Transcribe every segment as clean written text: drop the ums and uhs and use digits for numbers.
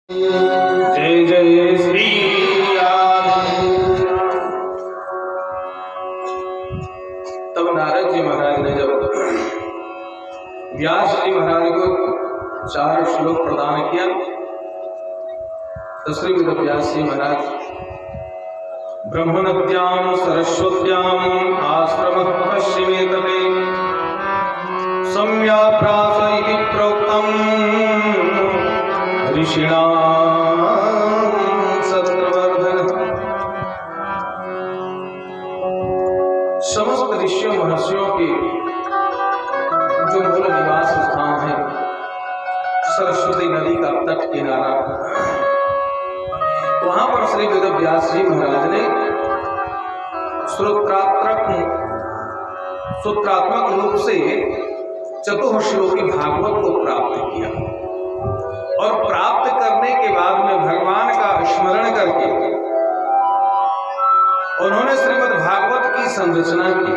जय जय श्री राम। तब नारद जी महाराज ने जब व्यास जी महाराज को 4 श्लोक प्रदान किया तो श्री व्यास जी महाराज ब्रह्मणद्यां सरस्वत्यां आश्रमः पश्चिमे तटे सम्याप्रास इति प्रोक्तम् ऋषिणां सत्रवर्धन। समस्त ऋषियों महर्षियों के जो मूल निवास स्थान है सरस्वती नदी का तट किनारा, वहां पर श्री वेदव्यास जी महाराज ने सूत्रात्मक रूप से चतुश्लोकी भागवत को प्राप्त किया और प्राप्त करने के बाद में भगवान का स्मरण करके उन्होंने श्रीमद् भागवत की संरचना की।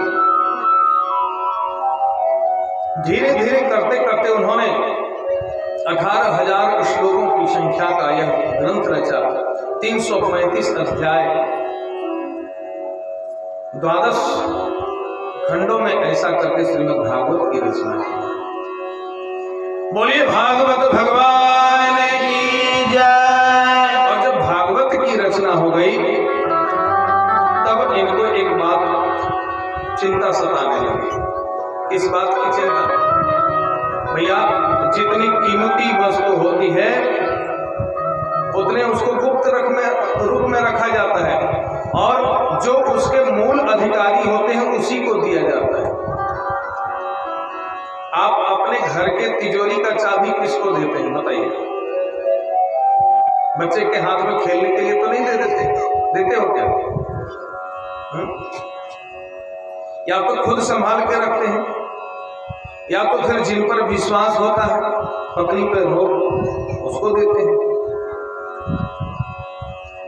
धीरे धीरे करते करते उन्होंने 18,000 श्लोकों की संख्या का यह ग्रंथ रचा। 335 अध्याय 12 खंडों में ऐसा करके श्रीमद् भागवत की रचना की। बोलिए भागवत भगवान की जय। और जब भागवत की रचना हो गई तब इनको एक बात चिंता सताने लगी। इस बात की चिंता, भैया जितनी कीमती वस्तु होती है उतने उसको गुप्त रूप में रखा जाता है और जो उसके मूल अधिकारी होते हैं उसी को दिया जाता है। आप अपने घर के तिजोरी का चाबी किसको देते हैं बताइए? बच्चे के हाथ में खेलने के लिए तो नहीं दे देते? देते हो क्या? या तो खुद संभाल के रखते हैं या तो फिर जिन पर विश्वास होता है पत्नी पर हो उसको देते हैं।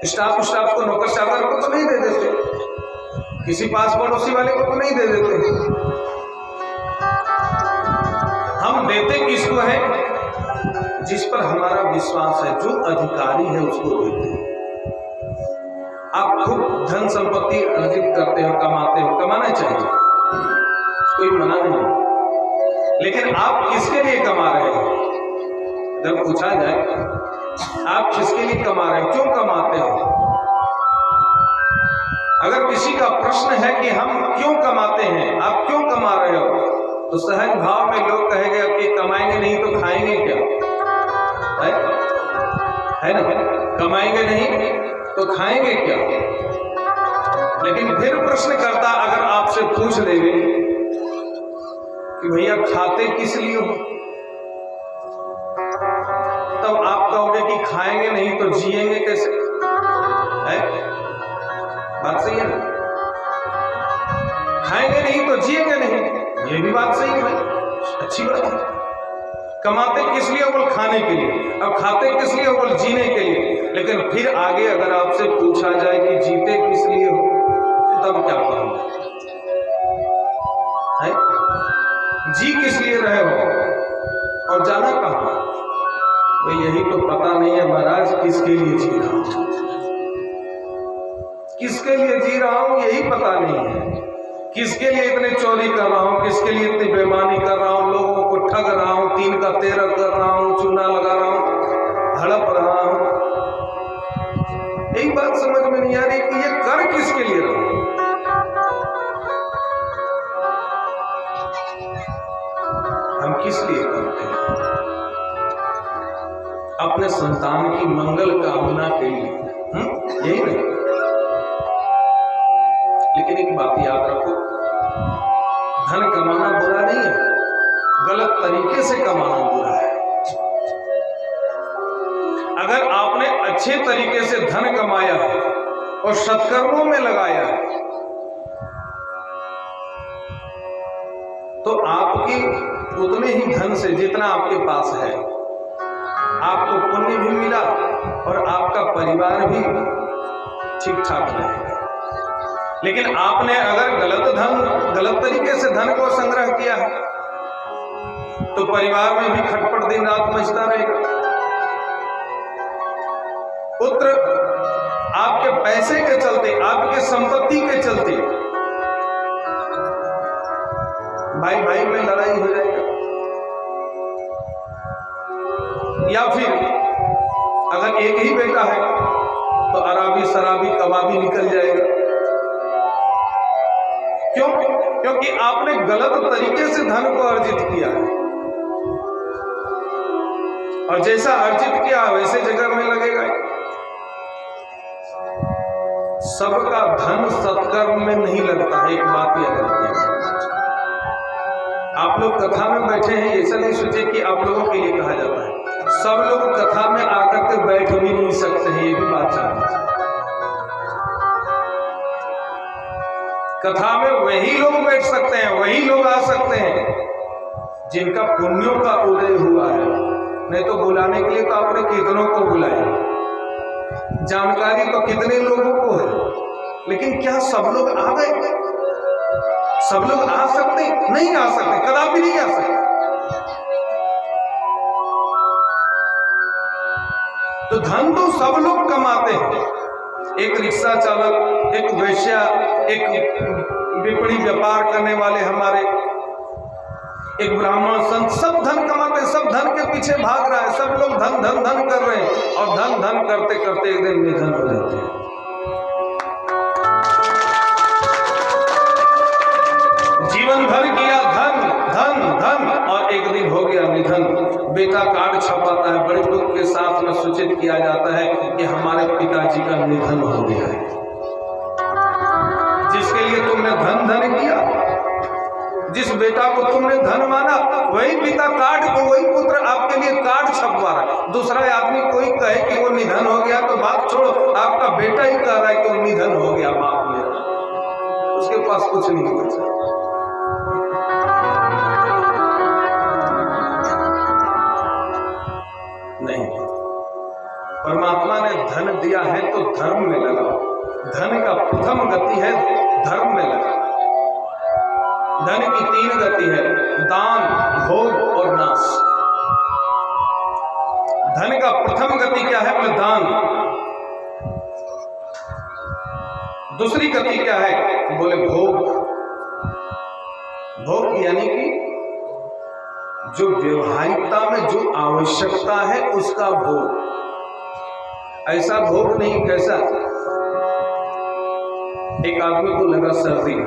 स्टाफ को नौकर चाकर को तो नहीं दे देते, किसी पास पड़ोसी वाले को तो नहीं दे देते। हम देते किसको है? जिस पर हमारा विश्वास है, जो अधिकारी है उसको देते हैं। आप खूब धन संपत्ति अर्जित करते हो, कमाते हो, कमाना चाहिए, कोई मना नहीं, लेकिन आप किसके लिए कमा रहे हो? जब पूछा जाए आप किसके लिए कमा रहे हो, क्यों कमाते हो? अगर किसी का प्रश्न है कि हम क्यों कमाते हैं, आप क्यों कमा रहे हो, तो सहज भाव में लोग कहेंगे कि कमाएंगे नहीं तो खाएंगे क्या? है ना? कमाएंगे नहीं तो खाएंगे क्या? लेकिन फिर प्रश्नकर्ता अगर आपसे पूछ लेंगे कि भैया खाते किस लिए हो, तब आप कहोगे कि खाएंगे नहीं तो जिएंगे कैसे? है बात सही है ना? खाएंगे नहीं तो जिएंगे नहीं, ये भी बात सही है भाई, अच्छी बात है। कमाते किस लिए? बोल खाने के लिए। अब खाते किस लिए? बोल जीने के लिए। लेकिन फिर आगे अगर आपसे पूछा जाए कि जीते किस लिए हो, तब क्या कहोगे? जी किस लिए रहे हो और जाना कहाँ? भाई यही तो पता नहीं है महाराज, किसके लिए जी रहा हूं, किसके लिए जी रहा हूं यही पता नहीं है। किसके लिए इतने चोरी कर रहा हूं, किसके लिए इतनी बेईमानी कर रहा हूं, लोगों को ठग रहा हूं, 3 का 13 कर रहा हूं, चूना लगा रहा हूं, हड़प रहा हूं। एक बात समझ में नहीं आ रही कि ये कर किसके लिए रहा हूं? हम किस लिए करते हैं? अपने संतान की मंगल कामना के लिए, यही नहीं। लेकिन एक बात याद रखो, धन कमाना बुरा नहीं है, गलत तरीके से कमाना बुरा है। अगर आपने अच्छे तरीके से धन कमाया है और सत्कर्मों में लगाया है तो आपकी उतने ही धन से जितना आपके पास है आपको पुण्य भी मिला और आपका परिवार भी ठीक ठाक रहेगा। लेकिन आपने अगर गलत तरीके से धन को संग्रह किया है तो परिवार में भी खटपट दिन रात मचता रहेगा। पुत्र आपके पैसे के चलते, आपके संपत्ति के चलते भाई भाई में लड़ाई हो जाएगा, या फिर अगर एक ही बेटा है तो अराबी शराबी कबाबी निकल जाएगा। क्यों? क्योंकि आपने गलत तरीके से धन को अर्जित किया है, और जैसा अर्जित किया वैसे जगह में लगेगा। सबका धन सत्कर्म में नहीं लगता है, एक बात याद रखिए। आप लोग कथा में बैठे हैं, ऐसा नहीं सोचे कि आप लोगों के लिए कहा जाता है। सब लोग कथा में आकर के बैठ भी नहीं सकते हैं, ये भी बात जानना। कथा में वही लोग बैठ सकते हैं, वही लोग आ सकते हैं जिनका पुण्यों का उदय हुआ है। नहीं तो बुलाने के लिए तो आपने कितनों को बुलाया, जानकारी तो कितने लोगों को है, लेकिन क्या सब लोग आ गए? सब लोग आ सकते? नहीं आ सकते, कदापि नहीं आ सकते। तो धन तो सब लोग कमाते हैं। एक रिक्शा चालक, एक वेश्या, एक बिपणी व्यापार करने वाले हमारे, एक ब्राह्मण संत, सब धन कमाते हैं, सब धन के पीछे भाग रहा है, सब लोग धन धन धन कर रहे हैं, और धन धन करते करते एक दिन निधन हो जाते हैं। जीवन भर किया धन धन धन, और एक दिन हो गया निधन। बेटा कार्ड छपाता है, बड़े दुख के साथ में सूचित किया जाता है कि हमारे पिताजी का निधन हो गया है। जिसके लिए तुमने धन धन किया, जिस बेटा को तुमने धन माना, वही पिता कार्ड को, वही पुत्र आपके लिए कार्ड छपवा रहा है। दूसरा आदमी कोई कहे कि वो निधन हो गया तो बात छोड़ो, आपका बेटा ही कह रहा है कि वो निधन हो गया बाप मेरा, उसके पास कुछ नहीं बचा। नहीं, परमात्मा ने धन दिया है तो धर्म में लगाओ। धन का प्रथम गति है धर्म में लगाओ। धन की 3 गति है, दान, भोग और नाश। धन का प्रथम गति क्या है? बोले दान। दूसरी गति क्या है? बोले भोग। भोग यानी कि जो व्यवहारिकता में जो आवश्यकता है उसका भोग। ऐसा भोग नहीं, कैसा? एक आदमी को लगा सर्दी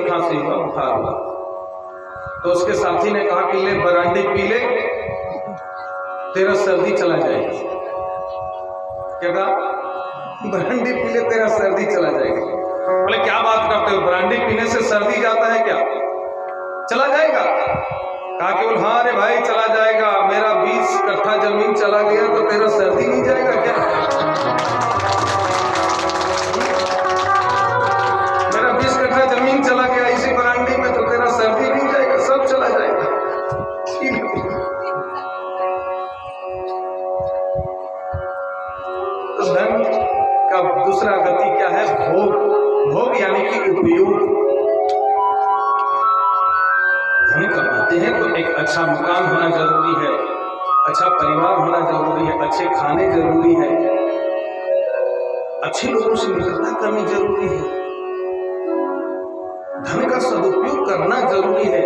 खांसी हुआ, बुखार हुआ, तो उसके साथी ने कहा कि ले बरांडी पी ले, तेरा सर्दी चला जाएगी। क्या कहा? बरांडी पी ले, तेरा सर्दी चला जाएगा। बोले क्या बात करते हो, बरांडी पीने से सर्दी जाता है क्या? चला जाएगा? कहा कि बोल हाँ रे भाई चला जाएगा, मेरा 20 कट्ठा जमीन चला गया तो तेरा सर्दी नहीं जाएगा क्या? मेरा 20 कट्ठा जमीन चला गया इसी बरांडी में, तो तेरा सर्दी नहीं जाएगा, सब चला जाएगा। तो धन का दूसरा गति क्या है? भोग। भोग यानी कि उपयोग। धन कमाते हैं तो एक अच्छा मकान होना जरूरी है, अच्छा परिवार होना जरूरी है, अच्छे खाने जरूरी है, अच्छे लोगों से मित्रता करनी जरूरी है, धन का सदुपयोग करना जरूरी है,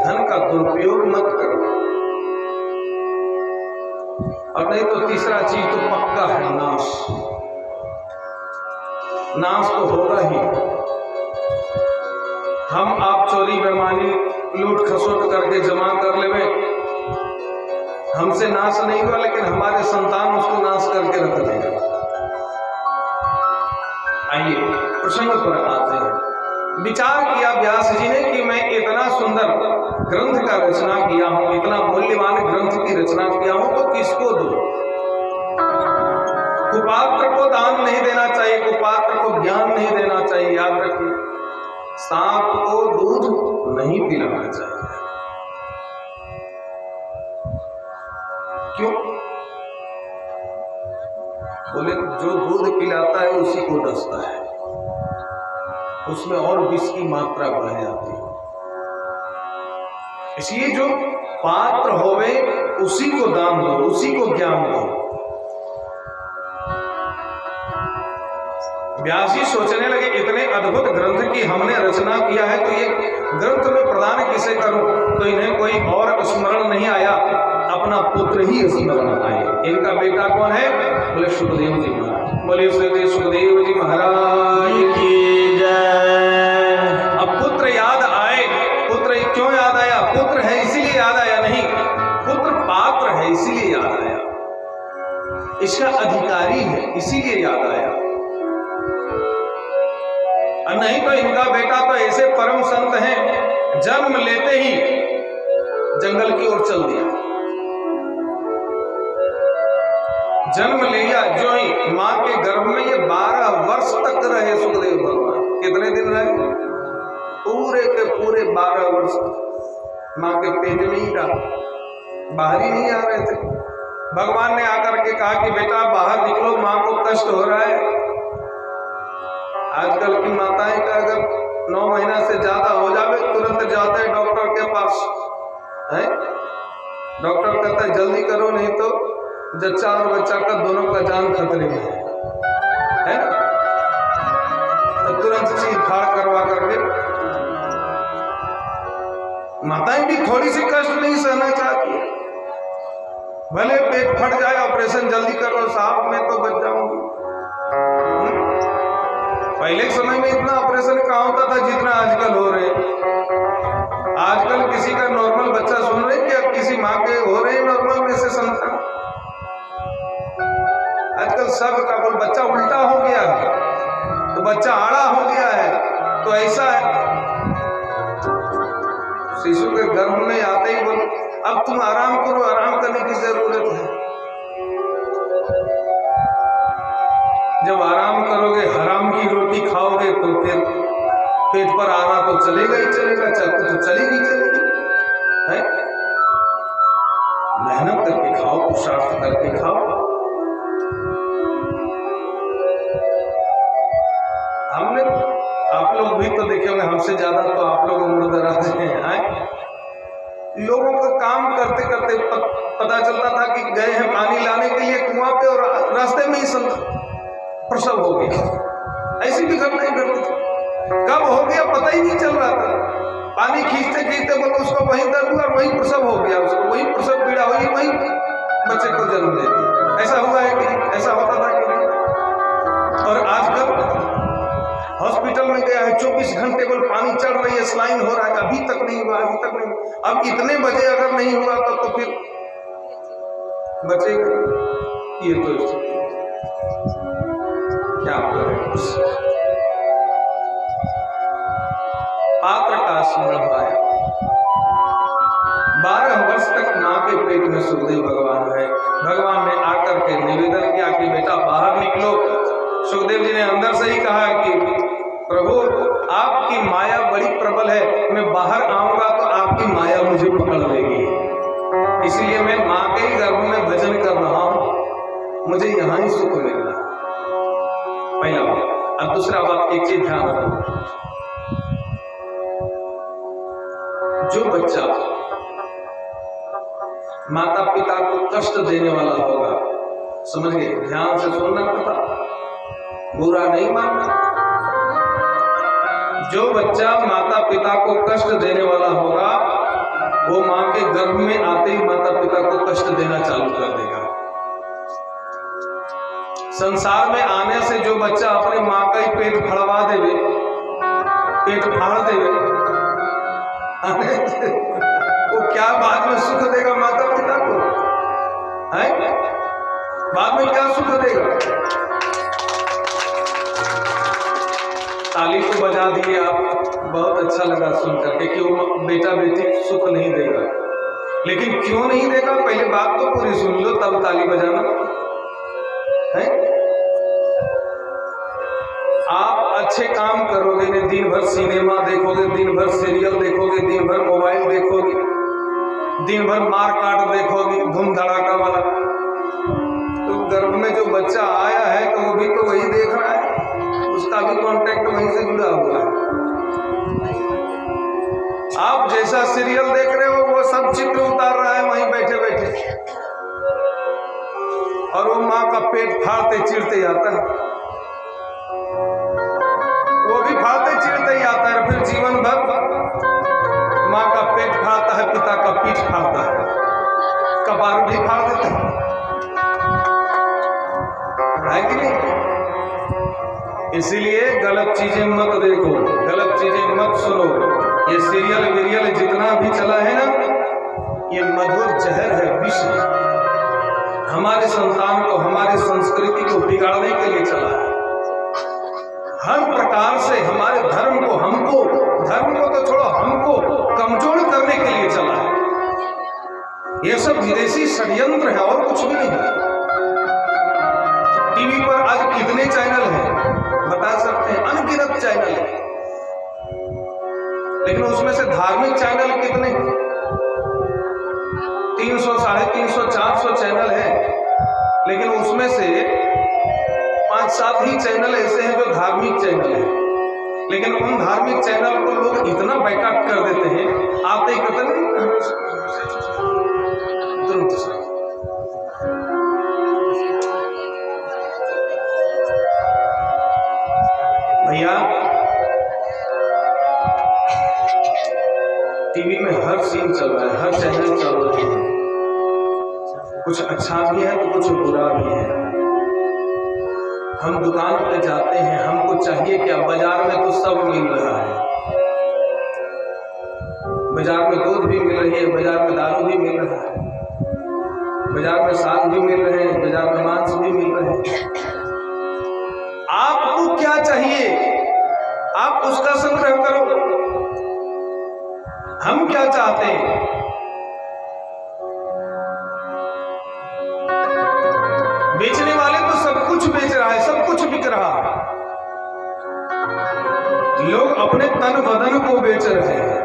धन का दुरुपयोग मत करो। और नहीं तो तीसरा चीज तो पक्का है, नाश। नाश तो होगा ही। हम आप चोरी बेईमानी लूट खसोट करके जमा कर लेवे, हमसे नाश नहीं हुआ, लेकिन हमारे संतान उसको नाश करके रख देगा। आइए प्रसंग पर आते हैं। विचार किया व्यास जी ने कि मैं इतना सुंदर ग्रंथ का रचना किया हूं, इतना मूल्यवान ग्रंथ की रचना किया हूं, तो किसको दूं? कुपात्र को दान नहीं देना चाहिए, कुपात्र को ज्ञान नहीं देना चाहिए। याद रखिए, सांप को दूध नहीं पिलाना चाहिए। क्यों? बोले जो दूध पिलाता है उसी को डसता है, उसमें और विष की मात्रा बढ़ जाती है। इसलिए जो पात्र होवे उसी को दान दो, उसी को ज्ञान दो। व्यास जी सोचने लगे इतने अद्भुत ग्रंथ की हमने रचना किया है, तो ये ग्रंथ में प्रदान किसे करूं? तो इन्हें कोई और स्मरण नहीं आया, अपना पुत्र ही स्मरण आए। इनका बेटा कौन है? बोले सुखदेव जी महाराज। बोले सुखदेव जी महाराज की जय। अब पुत्र याद आए। पुत्र क्यों याद आया? पुत्र है इसीलिए याद आया नहीं, पुत्र पात्र है इसीलिए याद आया, इसका अधिकारी है इसीलिए याद आया। नहीं तो इनका बेटा तो ऐसे परम संत हैं, जन्म लेते ही जंगल की ओर चल दिया। जन्म लिया जो ही मां के गर्भ में, ये 12 वर्ष तक रहे सुखदेव भगवान। कितने दिन रहे? पूरे के पूरे 12 वर्ष मां के पेट में ही रहा, बाहर ही नहीं आ रहे थे। भगवान ने आकर के कहा कि बेटा बाहर निकलो, मां को कष्ट हो रहा है। आजकल की माताएं का अगर 9 महीना से ज्यादा हो जावे तुरंत जाते हैं डॉक्टर के पास, है? डॉक्टर कहता है जल्दी करो, नहीं तो जच्चा और बच्चा का दोनों का जान खतरे में है। तो तुरंत चीज फाड़ करवा करके माताएं भी थोड़ी सी कष्ट नहीं सहना चाहती, भले पेट फट जाए, ऑपरेशन जल्दी करो साहब, मैं तो बच जाऊंगी। पहले के समय में इतना ऑपरेशन कहाँ होता था जितना आजकल हो रहे हैं। आजकल किसी का नॉर्मल बच्चा सुन रहे कि अब किसी माँ के हो रहे हैं नॉर्मल में से संतान। आजकल सब का बोल बच्चा उल्टा हो गया है, तो बच्चा आड़ा हो गया है, तो ऐसा है। शिशु के गर्भ में आते ही बोल अब तुम आराम करो, आराम करने की जरूरत है। जब आराम करोगे, हराम की रोटी खाओगे, तो फिर पेट पर आना तो चलेगा ही चलेगा, तो चलेगी चलेगी, है? मेहनत करके खाओ, पुरुषार्थ करके खाओ। हमने, आप लोग भी तो देखे होंगे, हमसे ज्यादा तो आप लोग उम्र दराज हैं। लोगों का काम करते करते पता चलता था कि गए हैं पानी लाने के लिए कुआं पे और रास्ते में ही प्रसव हो गया। ऐसी भी घटनाएं घटती थी, कब हो गया पता ही नहीं चल रहा था। पानी खींचते खींचते बोलो उसको वहीं दर्द हुआ और वहीं प्रसव हो गया, उसको वहीं प्रसव पीड़ा हुई, वहीं बच्चे को जन्म दे दिया। ऐसा हुआ है कि नहीं? ऐसा होता था कि नहीं? और आजकल हॉस्पिटल में गया है, 24 घंटे बोल पानी चढ़ रही है, स्लाइन हो रहा है, अभी तक नहीं हुआ, अभी तक नहीं। अब इतने बजे अगर नहीं हुआ तो फिर बचेगा ये तो क्या करें। पात्र का स्मरण आया। 12 वर्ष तक मां के पेट में सुखदेव भगवान है। भगवान ने आकर के निवेदन किया कि बेटा बाहर निकलो। सुखदेव जी ने अंदर से ही कहा कि प्रभु आपकी माया बड़ी प्रबल है, मैं बाहर आऊंगा तो आपकी माया मुझे पकड़ लेगी, इसलिए मैं मां के ही गर्भ में भजन कर रहा हूं, मुझे यहां ही सुख मिलना। पहला बात। अब दूसरा बात, एक चीज ध्यान रखो, जो बच्चा माता पिता को कष्ट देने वाला होगा, समझ गए, ध्यान से सुनना पड़ता, बुरा नहीं मानना। जो बच्चा माता पिता को कष्ट देने वाला होगा, वो मां के गर्भ में आते ही माता पिता को कष्ट देना चालू कर देगा। संसार में आने से जो बच्चा अपने मां का ही पेट फड़वा देवे, पेट फाड़ देवे, वो क्या बाद में सुख देगा माता पिता को? है? बाद में क्या सुख देगा? ताली तो बजा दिए आप, बहुत अच्छा लगा सुनकर के कि वो बेटा बेटी सुख नहीं देगा, लेकिन क्यों नहीं देगा पहले बात तो पूरी सुन लो, तब ताली बजाना है। आप अच्छे काम करोगे ने, दिन भर सिनेमा देखोगे, दिन भर सीरियल देखोगे, दिन भर मोबाइल देखोगे, दिन भर मार काट देखोगे, धूम धड़ाका वाला, तो गर्भ में जो बच्चा आया है तो वो भी तो वही देख रहा है, उसका भी कांटेक्ट वहीं से जुड़ा हुआ है। आप जैसा सीरियल देख रहे हो वो सब चित्र उतार रहा है वहीं बैठे बैठे, और वो माँ का पेट फाड़ते चिरते आता है। पीठ फाड़ता है, कपार भी फाड़ देता है कि नहीं? इसीलिए गलत चीजें मत देखो, गलत चीजें मत सुनो। ये सीरियल वीरियल जितना भी चला है ना, ये मधुर जहर है, विष है। हमारे संतान को, हमारी संस्कृति को बिगाड़ने के लिए चला है। हर प्रकार से हमारे धर्म को, हमको, धर्म को तो छोड़ो, हमको कमजोर करने के लिए चला है। ये सब विदेशी षड्यंत्र है और कुछ भी नहीं है। टीवी पर आज कितने चैनल हैं बता सकते हैं? अनगिनत चैनल है, लेकिन उसमें से धार्मिक चैनल कितने? 300, 350, 400 चैनल है, लेकिन उसमें से 5-7 ही चैनल ऐसे हैं जो धार्मिक चैनल है। लेकिन उन धार्मिक चैनल को लोग इतना बैकअप कर देते हैं, आप नहीं करते नहीं तुरंत से। भैया टीवी में हर सीन चल रहा है, हर चैनल चल रहे हैं। कुछ अच्छा भी है तो कुछ बुरा भी है। हम दुकान पे जाते हैं, हमको चाहिए क्या? बाजार में तो सब मिल रहा है, बाजार में दूध भी मिल रही है, बाजार में दारू भी मिल रहा है, बाजार में साग भी मिल रहे हैं, बाजार में मांस भी मिल रहे हैं। आपको क्या चाहिए? आप उसका संग्रह करो। हम क्या चाहते हैं? बेचने वाले तो सब कुछ बेच रहा है, सब कुछ बिक रहा है। लोग अपने तन बदन को बेच रहे हैं।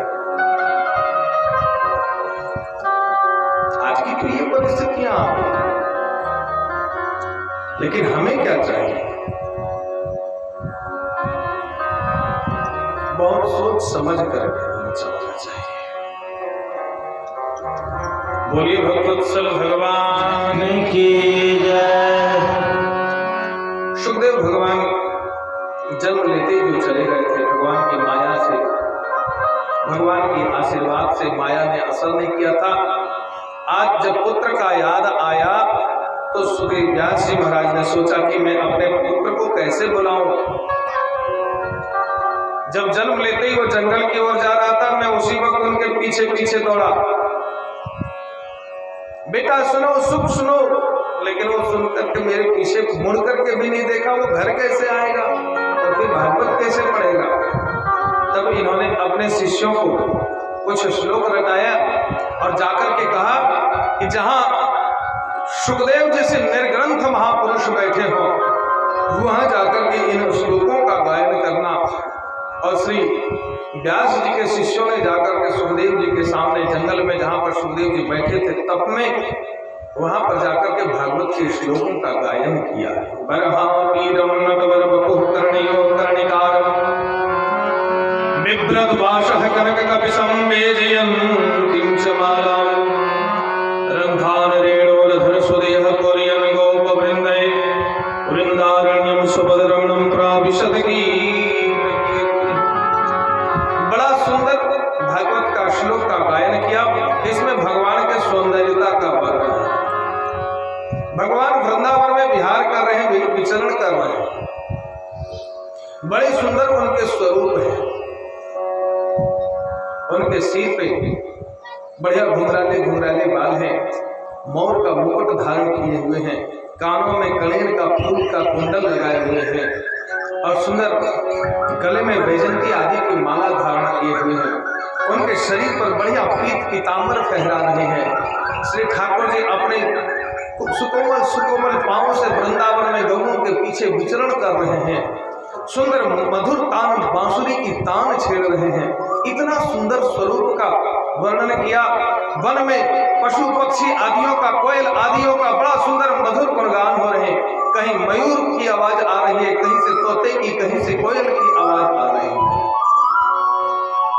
आज की तो ये परिस्थितियां, लेकिन हमें क्या चाहिए? बहुत सोच समझ कर चलना चाहिए। बोलिए भगवत्सल भगवान की जय। सुखदेव भगवान जन्म लेते जो चले गए थे, भगवान की माया से, भगवान की आशीर्वाद से माया ने असर नहीं किया था। आज जब पुत्र का याद आया तो सुखदेव व्यास जी महाराज ने सोचा कि मैं अपने पुत्र को कैसे बुलाऊं। जब जन्म लेते ही वो जंगल की ओर जा रहा था, मैं उसी वक्त उनके पीछे पीछे दौड़ा। बेटा सुनो, सुख सुनो। लेकिन वो सुनकर के मेरे पीछे मुड़ करके भी नहीं देखा। वो घर कैसे आएगा, तो फिर भागवत कैसे पढ़ेगा? तब इन्होंने अपने शिष्यों को कुछ श्लोक रटाया और जाकर के कहा कि जहां सुखदेव जैसे निर्ग्रंथ महापुरुष बैठे हो, वहां जाकर के इन श्लोकों का गायन करना। और श्री व्यास जी के शिष्यों ने जाकर के सुखदेव जी के सामने जंगल में, जहां पर सुखदेव जी बैठे थे तप में, वहां पर जाकर के भागवत के श्लोकों का गायन किया। बरहापीरम नटवर बपुः कर्णयो कर्णिकारम बिभ्रत वाशः कनक कपिशं वेजयन्तीं च मालां रंधान रेणोरधर सुदेह कुर्यन् गोपवृन्दै वृन्दारण्यं सुभद्रमणं प्राविशत की। बड़ा सुंदर भागवत का श्लोक का गायन किया। इसमें भगवान के सौंदर्यता का वर्णन है। भगवान वृंदावन में विहार कर रहे हैं, विचरण कर रहे हैं। बड़े सुंदर उनके स्वरूप है। उनके सिर पे बढ़िया घुंघराले घुंघराले बाल हैं, मोर का मुकुट धारण किए हुए हैं, कानों में कनेर का फूल का कुंडल लगाए हुए हैं और सुंदर गले में वैजंती आदि की माला धारण किए हुए हैं। उनके शरीर पर बढ़िया पीत पीतांबर फहरा रहे हैं। श्री ठाकुर जी अपने सुकोमल सुकोमल पांवों से वृंदावन में गौओं के पीछे विचरण कर रहे हैं। सुंदर मधुर तान बांसुरी की तान छेड़ रहे हैं। इतना सुंदर स्वरूप का वर्णन किया। वन में पशु पक्षी आदियों का, कोयल आदियों का बड़ा सुंदर मधुर गुणगान हो रहे हैं। कहीं मयूर की आवाज आ रही है, कहीं से तोते की, कहीं से कोयल की आवाज आ रही है।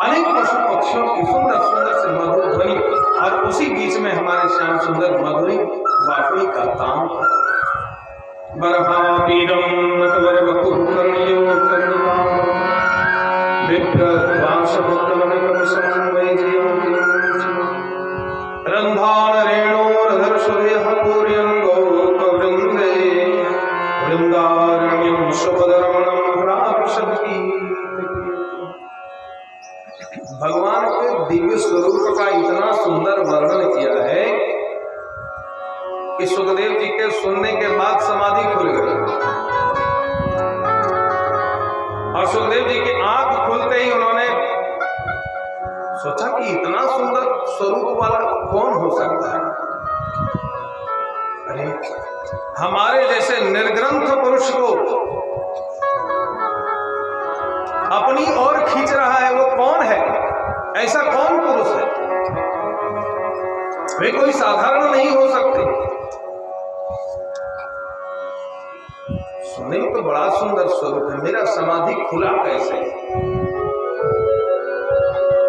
अनेक पशु पक्षियों की सुंदर सुंदर से मधुर ध्वनि, और उसी बीच में हमारे श्याम सुंदर मधुरी बांसुरी का तान। बरहापीरम नटवर बपुः कर्णयो कर्णिकारम बिभ्रत वाशः कनक कपिशं वेजयन्तीं च। हमारे जैसे निर्ग्रंथ पुरुष को अपनी ओर खींच रहा है, वो कौन है? ऐसा कौन पुरुष है? वे कोई साधारण नहीं हो सकते। सुनने में तो बड़ा सुंदर स्वरूप है, मेरा समाधि खुला कैसे?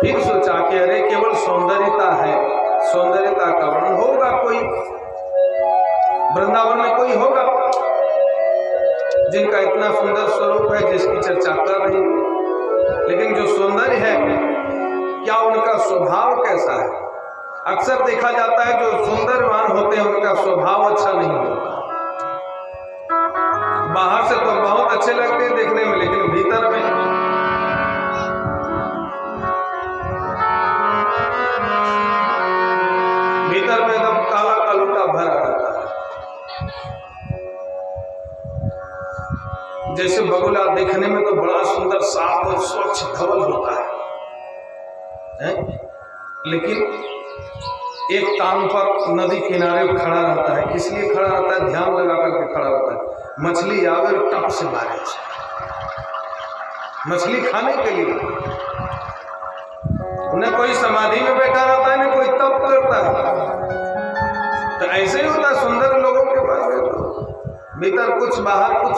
फिर सोचा कि अरे केवल सौंदर्यता है, सौंदर्यता का वर्णन होगा, कोई वृंदावन में कोई होगा जिनका इतना सुंदर स्वरूप है जिसकी चर्चा कर रही, लेकिन जो सौंदर्य है क्या उनका स्वभाव कैसा है? अक्सर देखा जाता है जो सुंदरवान होते हैं उनका स्वभाव अच्छा नहीं होता। बाहर से तो बहुत अच्छे लगते हैं देखने में, लेकिन भीतर में एकदम काला कालूटा भरा रहता है। जैसे बगुला देखने में तो बड़ा सुंदर साफ और स्वच्छ धवल होता है, लेकिन एक टांग पर नदी किनारे खड़ा रहता है। किस लिए खड़ा रहता है? ध्यान लगा करके खड़ा रहता है। मछली आवे और टप से मारे, मछली खाने के लिए। न कोई समाधि में बैठा रहता है, न कोई तप करता है। तो ऐसे ही होता है सुंदर लोगों के पास, तो भीतर कुछ बाहर कुछ।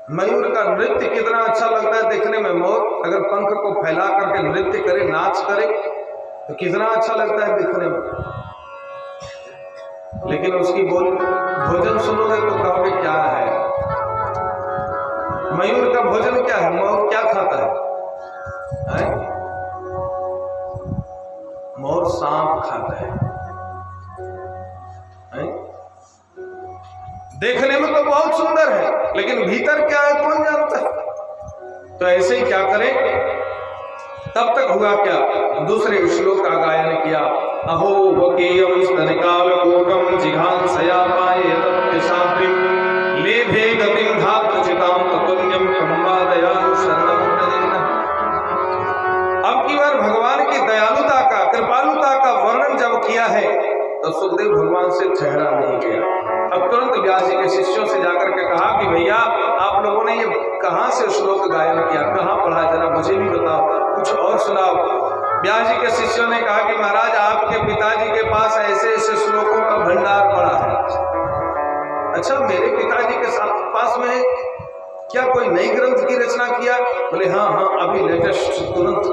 मयूर का नृत्य कितना अच्छा लगता है देखने में। मोर अगर पंख को फैला करके नृत्य करे, नाच करे, तो कितना अच्छा लगता है देखने में। लेकिन उसकी भोजन सुनोगे तो कहोगे क्या है? मयूर का भोजन क्या है? मोर क्या खाता है? मोर सांप खाता है। देखने में तो बहुत सुंदर है, लेकिन भीतर क्या है कौन जानता है? तो ऐसे ही क्या करें? तब तक हुआ क्या? दूसरे श्लोक का गायन किया। अहो वकीयम स्तनिकाल कोटम जिघांसया पाये तत्सात्रिम लेभे गतिम धात्रचिताम ततुल्यम खम्बादयालु शरणम प्रदेना। अब की बार भगवान की दयालुता का, कृपालुता का वर्णन जब किया है तो सुखदेव भगवान से ठहरा नहीं गया। अब तुरंत व्यास जी के शिष्यों से जाकर के कहा कि भैया आप लोगों ने ये कहां से श्लोक गायन किया, कहां पढ़ा, जरा मुझे भी बताओ, कुछ और सुनाओ। व्यास जी के शिष्यों ने कहा कि महाराज आपके पिताजी के पास ऐसे ऐसे श्लोकों का भंडार पड़ा है। अच्छा, मेरे पिताजी के पास में क्या कोई नई ग्रंथ की रचना किया? बोले हाँ हाँ, अभी लेटेस्ट, तुरंत।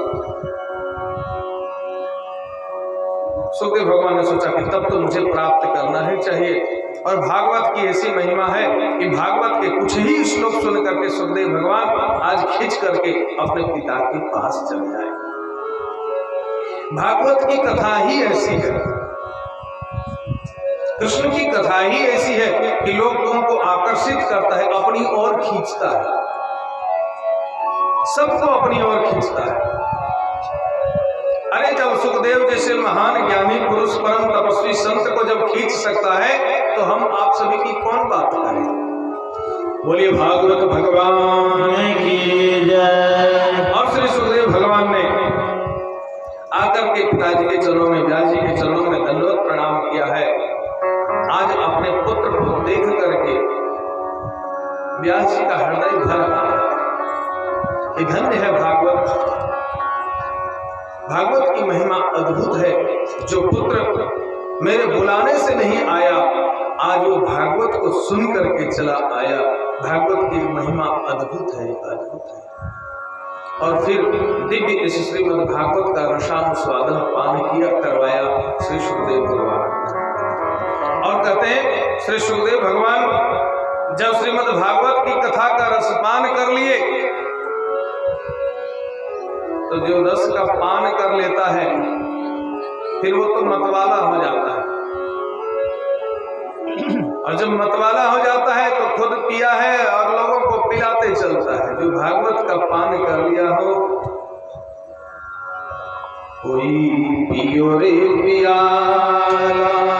सुखदेव भगवान ने सोचा कि तब तो मुझे प्राप्त करना ही चाहिए। और भागवत की ऐसी महिमा है कि भागवत के कुछ ही श्लोक सुन करके सुखदेव भगवान आज खींच करके अपने पिता के पास चले आए। भागवत की कथा ही ऐसी है, कृष्ण की कथा ही ऐसी है कि लोगों को आकर्षित करता है, अपनी ओर खींचता है, सबको अपनी ओर खींचता है। अरे जब सुखदेव जैसे महान ज्ञानी पुरुष, परम तपस्वी संत को जब खींच सकता है तो हम आप सभी की कौन बात करें? बोलिए भागवत भगवान की जय। और श्री सुखदेव भगवान ने आकर के पिताजी के चरणों में, व्यास जी के चरणों में दंडवत प्रणाम किया है। आज अपने पुत्र को देख करके व्यास जी का हृदय भर आया। धन्य है भागवत। भागवत की महिमा अद्भुत है। जो पुत्र मेरे बुलाने से नहीं आया, आज वो भागवत को सुन करके चला आया। भागवत की महिमा अद्भुत है, अद्भुत है। और फिर दिव्य इस श्रीमद् भागवत का रसास्वादन पान किया, करवाया श्री सुखदेव भगवान। और कहते हैं श्री सुखदेव भगवान जब श्रीमद् भागवत की कथा का रसपान कर लिए, तो जो रस का पान कर लेता है फिर वो तो मतवाला हो जाता है। और जब मतवाला हो जाता है तो खुद पिया है और लोगों को पिलाते चलता है। जो भागवत का पान कर लिया हो, कोई पियो रे पियाला